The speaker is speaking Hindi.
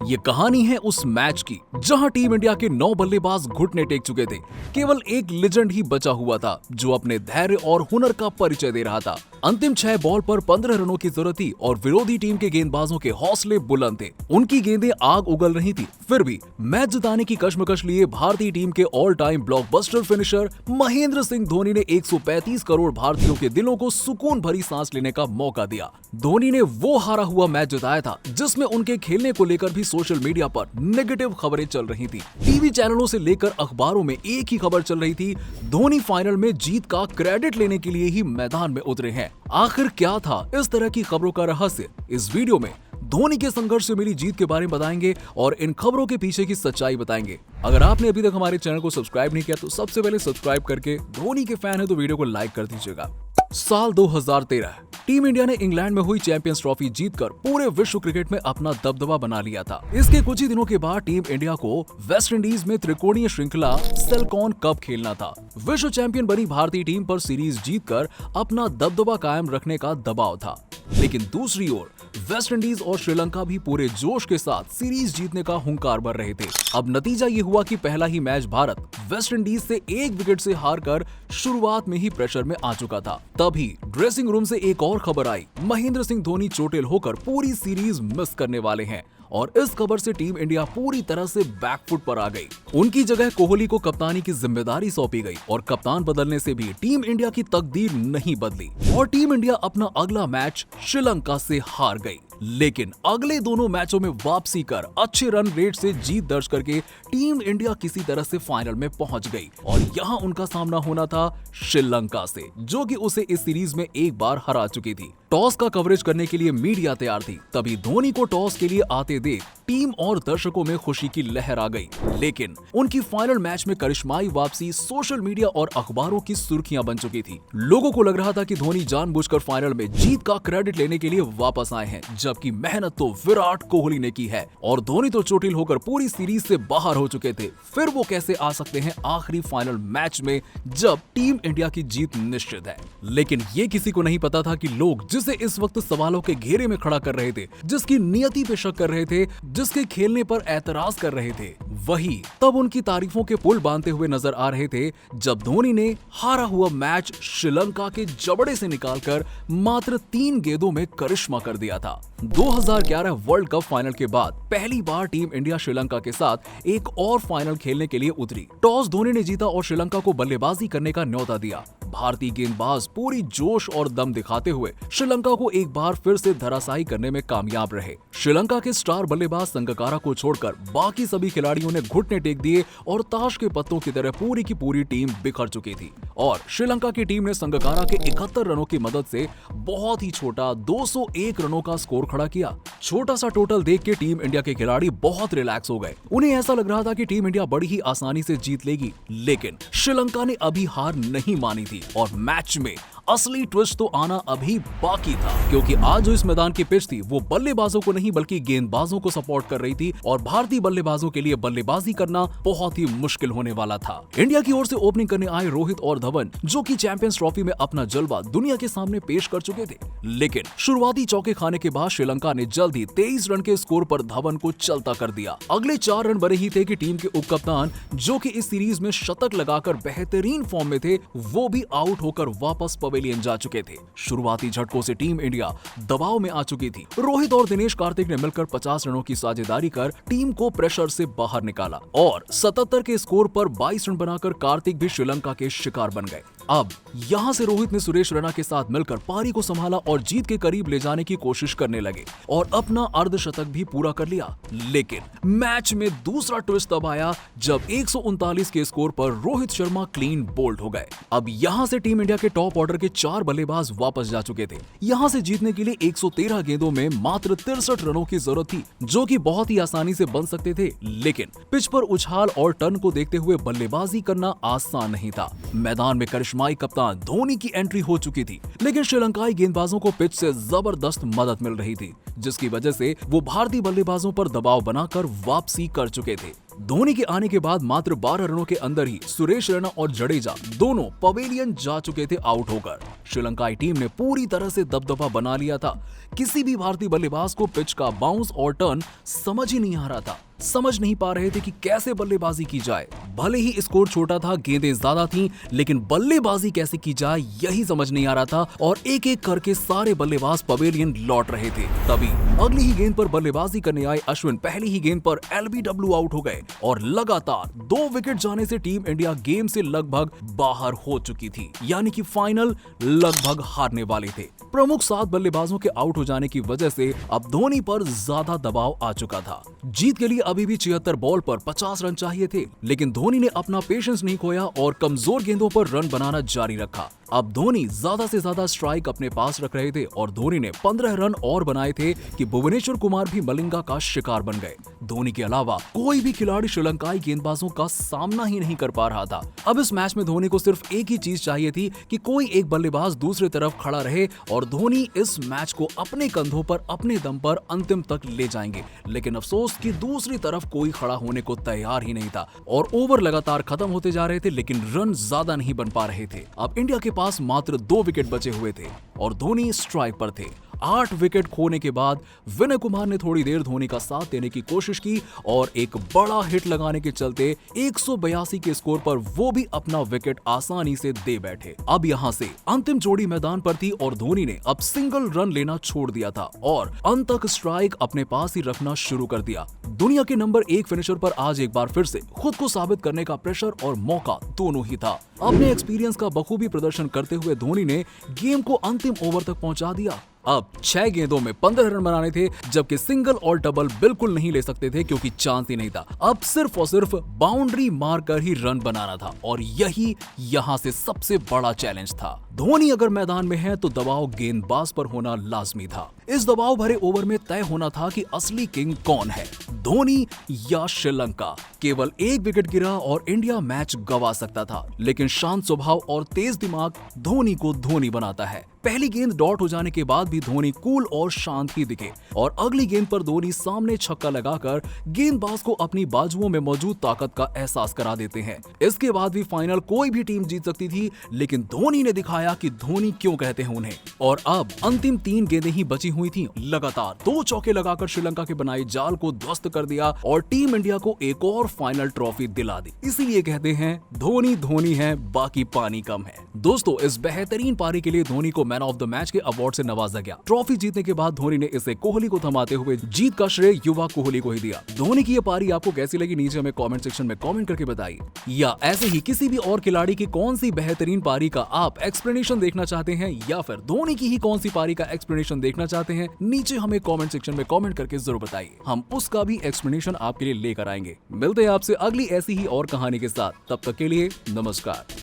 ये कहानी है उस मैच की जहां टीम इंडिया के 9 बल्लेबाज घुटने टेक चुके थे। केवल एक लेजेंड ही बचा हुआ था जो अपने धैर्य और हुनर का परिचय दे रहा था। अंतिम 6 बॉल पर 15 रनों की जरूरत थी और विरोधी टीम के गेंदबाजों के हौसले बुलंद थे। उनकी गेंदें आग उगल रही थी, फिर भी मैच जिताने की कश्मकश लिए भारतीय टीम के all time blockbuster finisher Mahendra Singh Dhoni ने 135 करोड़ भारतीयों के दिलों को सुकून भरी सांस लेने का मौका दिया। धोनी ने वो हारा हुआ मैच जिताया था जिसमें उनके खेलने को लेकर भी सोशल मीडिया पर नेगेटिव खबरें चल रही थी। टीवी चैनलों से लेकर अखबारों में एक ही खबर चल रही थी, धोनी फाइनल में जीत का क्रेडिट लेने के लिए ही मैदान में उतरे हैं। आखिर क्या था इस तरह की खबरों का रहस्य? इस वीडियो में धोनी के संघर्ष से मिली जीत के बारे में बताएंगे और इन खबरों के पीछे की सच्चाई बताएंगे। अगर आपने अभी तक हमारे चैनल को सब्सक्राइब नहीं किया तो सबसे पहले सब्सक्राइब करके धोनी के फैन है तो वीडियो को लाइक कर दीजिएगा। साल 2013 टीम इंडिया ने इंग्लैंड में हुई चैंपियंस ट्रॉफी जीतकर पूरे विश्व क्रिकेट में अपना दबदबा बना लिया था। इसके कुछ ही दिनों के बाद टीम इंडिया को वेस्ट इंडीज में त्रिकोणीय श्रृंखला सेल्कॉन कप खेलना था। विश्व चैंपियन बनी भारतीय टीम पर सीरीज जीतकर अपना दबदबा कायम रखने का दबाव था, लेकिन दूसरी ओर वेस्ट इंडीज और श्रीलंका भी पूरे जोश के साथ सीरीज जीतने का हुंकार भर रहे थे। अब नतीजा ये हुआ कि पहला ही मैच भारत वेस्ट इंडीज से 1 विकेट से हारकर शुरुआत में ही प्रेशर में आ चुका था। तभी ड्रेसिंग रूम से एक और खबर आई, महेंद्र सिंह धोनी चोटिल होकर पूरी सीरीज मिस करने वाले हैं और इस खबर से टीम इंडिया पूरी तरह से बैकफुट पर आ गई। उनकी जगह कोहली को कप्तानी की जिम्मेदारी सौंपी गई और कप्तान बदलने से भी टीम इंडिया की तकदीर नहीं बदली और टीम इंडिया अपना अगला मैच श्रीलंका से हार गई। लेकिन अगले दोनों मैचों में वापसी कर अच्छे रन रेट से जीत दर्ज करके टीम इंडिया किसी तरह से फाइनल में पहुंच गई और यहां उनका सामना होना था श्रीलंका से, जो कि उसे इस सीरीज में एक बार हरा चुकी थी। टॉस का कवरेज करने के लिए मीडिया तैयार थी, तभी धोनी को टॉस के लिए आते देख टीम और दर्शकों में खुशी की लहर आ गई। लेकिन उनकी फाइनल मैच में करिश्माई वापसी सोशल मीडिया और अखबारों की सुर्खियां बन चुकी थी। लोगों को लग रहा था कि धोनी जानबूझकर फाइनल में जीत का क्रेडिट लेने के लिए वापस आए हैं, जबकि मेहनत तो विराट कोहली ने की है और धोनी तो चोटिल होकर पूरी सीरीज से बाहर हो चुके थे। फिर वो कैसे आ सकते हैं आखिरी फाइनल मैच में जब टीम इंडिया की जीत निश्चित है? लेकिन ये किसी को नहीं पता था कि लोग जिसे इस वक्त सवालों के घेरे में खड़ा कर रहे थे, जिसकी नियति पे शक कर रहे थे, जिसके खेलने पर एतराज कर रहे थे, वही तब उनकी तारीफों के पुल बांधते हुए नजर आ रहे थे जब धोनी ने हारा हुआ मैच श्रीलंका के जबड़े से निकालकर मात्र 3 गेंदों में करिश्मा कर दिया था। 2011 वर्ल्ड कप फाइनल के बाद पहली बार टीम इंडिया श्रीलंका के साथ एक और फाइनल खेलने के लिए उतरी। टॉस धोनी ने जीता और श्रीलंका को बल्लेबाजी करने का न्योता दिया। भारतीय गेंदबाज पूरी जोश और दम दिखाते हुए श्रीलंका को एक बार फिर से धराशायी करने में कामयाब रहे। श्रीलंका के स्टार बल्लेबाज संगकारा को छोड़कर बाकी सभी खिलाड़ियों ने घुटने टेक दिए और ताश के पत्तों की तरह पूरी की पूरी टीम बिखर चुकी थी और श्रीलंका की टीम ने संगकारा के 71 रनों की मदद से बहुत ही छोटा 201 रनों का स्कोर खड़ा किया। छोटा सा टोटल देख के टीम इंडिया के खिलाड़ी बहुत रिलैक्स हो गए। उन्हें ऐसा लग रहा था कि टीम इंडिया बड़ी ही आसानी से जीत लेगी, लेकिन श्रीलंका ने अभी हार नहीं मानी थी और मैच में असली ट्विस्ट तो आना अभी बाकी था, क्योंकि आज जो इस मैदान की पिच थी वो बल्लेबाजों को नहीं बल्कि गेंदबाजों को सपोर्ट कर रही थी और भारतीय बल्लेबाजों के लिए बल्लेबाजी करना बहुत ही मुश्किल होने वाला था। इंडिया की ओर से ओपनिंग करने आए रोहित और धवन, जो कि चैंपियंस ट्रॉफी में अपना जलवा दुनिया के सामने पेश कर चुके थे, लेकिन शुरुआती चौके खाने के बाद श्रीलंका ने जल्द ही 23 रन के स्कोर पर धवन को चलता कर दिया। अगले 4 रन बने ही थे कि टीम के उपकप्तान, जो कि इस सीरीज में शतक लगाकर बेहतरीन फॉर्म में थे, वो भी आउट होकर वापस पवेलियन जा चुके थे। शुरुआती झटकों से टीम इंडिया दबाव में आ चुकी थी। रोहित और दिनेश कार्तिक ने मिलकर 50 रनों की साझेदारी कर टीम को प्रेशर से बाहर निकाला और 77 के स्कोर पर 22 रन बनाकर कार्तिक भी श्रीलंका के शिकार बन गए। अब यहां से रोहित ने सुरेश रैना के साथ मिलकर पारी को संभाला और जीत के करीब ले जाने की कोशिश करने लगे और अपना अर्धशतक भी पूरा कर लिया। लेकिन मैच में दूसरा ट्विस्ट तब आया जब 139 के स्कोर पर रोहित शर्मा क्लीन बोल्ड हो गए। अब यहां से टीम इंडिया के टॉप ऑर्डर के 4 बल्लेबाज वापस जा चुके थे। यहां से जीतने के लिए 113 गेंदों में मात्र 63 रनों की जरूरत थी, जो कि बहुत ही आसानी से बन सकते थे, लेकिन पिच पर उछाल और टर्न को देखते हुए बल्लेबाजी करना आसान नहीं था। मैदान में करिश्माई कप्तान धोनी की एंट्री हो चुकी थी, लेकिन श्रीलंकाई गेंदबाजों को पिच से जबरदस्त मदद मिल रही थी, जिसकी वजह से वो भारतीय बल्लेबाजों पर दबाव बनाकर वापसी कर चुके थे। धोनी के आने के बाद मात्र 12 रनों के अंदर ही सुरेश रैना और जडेजा दोनों पवेलियन जा चुके थे आउट होकर। श्रीलंकाई टीम ने पूरी तरह से दबदबा बना लिया था। किसी भी भारतीय बल्लेबाज को पिच का बाउंस और टर्न समझ ही नहीं आ रहा था। समझ नहीं पा रहे थे कि कैसे बल्लेबाजी की जाए। भले ही स्कोर छोटा था, गेंदें ज्यादा थीं, लेकिन बल्लेबाजी कैसे की जाए यही समझ नहीं आ रहा था और एक एक करके सारे बल्लेबाज पवेलियन लौट रहे थे। तभी अगली ही गेंद पर बल्लेबाजी करने आए अश्विन पहली ही गेंद पर एलबीडब्ल्यू आउट हो गए और लगातार 2 विकेट जाने से टीम इंडिया गेम से लगभग बाहर हो चुकी थी, यानी कि फाइनल लगभग हारने वाले थे। प्रमुख 7 बल्लेबाजों के आउट हो जाने की वजह से अब धोनी पर ज्यादा दबाव आ चुका था। जीत के लिए अभी भी 76 बॉल पर 50 रन चाहिए थे, लेकिन धोनी ने अपना पेशेंस नहीं खोया और कमजोर गेंदों पर रन बनाना जारी रखा। अब धोनी ज्यादा से ज्यादा स्ट्राइक अपने पास रख रहे थे और धोनी ने 15 रन और बनाए थे कि भुवनेश्वर कुमार भी मलिंगा का शिकार बन गए। धोनी के अलावा कोई भी खिलाड़ी श्रीलंकाई गेंदबाजों का सामना ही नहीं कर पा रहा था। अब इस मैच में धोनी को सिर्फ एक ही चीज चाहिए थी कि कोई एक बल्लेबाज दूसरी तरफ खड़ा रहे और धोनी इस मैच को अपने कंधों पर अपने दम पर अंतिम तक ले जाएंगे। लेकिन अफसोस कि दूसरी तरफ कोई खड़ा होने को तैयार ही नहीं था और ओवर लगातार खत्म होते जा रहे थे, लेकिन रन ज्यादा नहीं बन पा रहे थे। अब इंडिया के पास मात्र 2 विकेट बचे हुए थे और धोनी स्ट्राइक पर थे। 8 विकेट खोने के बाद विनय कुमार ने थोड़ी देर धोनी का साथ देने की कोशिश की और एक बड़ा हिट लगाने के चलते 182 के स्कोर पर वो भी अपना विकेट आसानी से दे बैठे। अब यहां से अंतिम जोड़ी मैदान पर थी और धोनी ने अब सिंगल रन लेना छोड़ दिया था और अंत तक स्ट्राइक अपने पास ही रखना शुरू कर दिया। दुनिया के नंबर 1 फिनिशर पर आज एक बार फिर से खुद को साबित करने का प्रेशर और मौका दोनों ही था। अपने एक्सपीरियंस का बखूबी प्रदर्शन करते हुए धोनी ने गेम को अंतिम ओवर तक पहुंचा दिया। अब 6 गेंदों में 15 रन बनाने थे, जबकि सिंगल और डबल बिल्कुल नहीं ले सकते थे क्योंकि चांस ही नहीं था। अब सिर्फ और सिर्फ बाउंड्री मारकर ही रन बनाना था और यही यहां से सबसे बड़ा चैलेंज था। धोनी अगर मैदान में है तो दबाव गेंदबाज पर होना लाजमी था। इस दबाव भरे ओवर में तय होना था कि असली किंग कौन है, धोनी या श्रीलंका। केवल 1 विकेट गिरा और इंडिया मैच गंवा सकता था, लेकिन शांत स्वभाव और तेज दिमाग धोनी को धोनी बनाता है। पहली गेंद डॉट हो जाने के बाद भी धोनी कूल और शांत ही दिखे और अगली गेंद पर धोनी सामने छक्का लगाकर गेंदबाज को अपनी बाजुओं में मौजूद ताकत का एहसास करा देते हैं। इसके बाद भी फाइनल कोई भी टीम जीत सकती थी, लेकिन धोनी ने दिखाया कि धोनी क्यों कहते हैं उन्हें। और अब अंतिम 3 गेंदें ही बची हुई थी। लगातार 2 चौके लगाकर श्रीलंका के बनाए जाल को ध्वस्त कर दिया और टीम इंडिया को एक और फाइनल ट्रॉफी दिला दी। इसीलिए कहते हैं धोनी धोनी है, बाकी पानी कम है। दोस्तों, इस बेहतरीन पारी के लिए धोनी को मैन ऑफ द मैच के अवार्ड से नवाजा गया। ट्रॉफी जीतने के बाद धोनी ने इसे कोहली को थमाते हुए जीत का श्रेय युवा कोहली को ही दिया। धोनी की ये पारी आपको कैसी लगी, नीचे हमें कमेंट सेक्शन में कमेंट करके बताइए। या ऐसे ही किसी भी और खिलाड़ी की कौन सी बेहतरीन पारी का आप एक्सप्लेनेशन देखना चाहते हैं या फिर धोनी की ही कौन सी पारी का एक्सप्लेनेशन देखना चाहते हैं, नीचे हमें कमेंट सेक्शन में कमेंट करके जरूर बताइए। हम उसका भी एक्सप्लेनेशन आपके लिए लेकर आएंगे। मिलते हैं आपसे अगली ऐसी ही और कहानी के साथ। तब तक के लिए नमस्कार।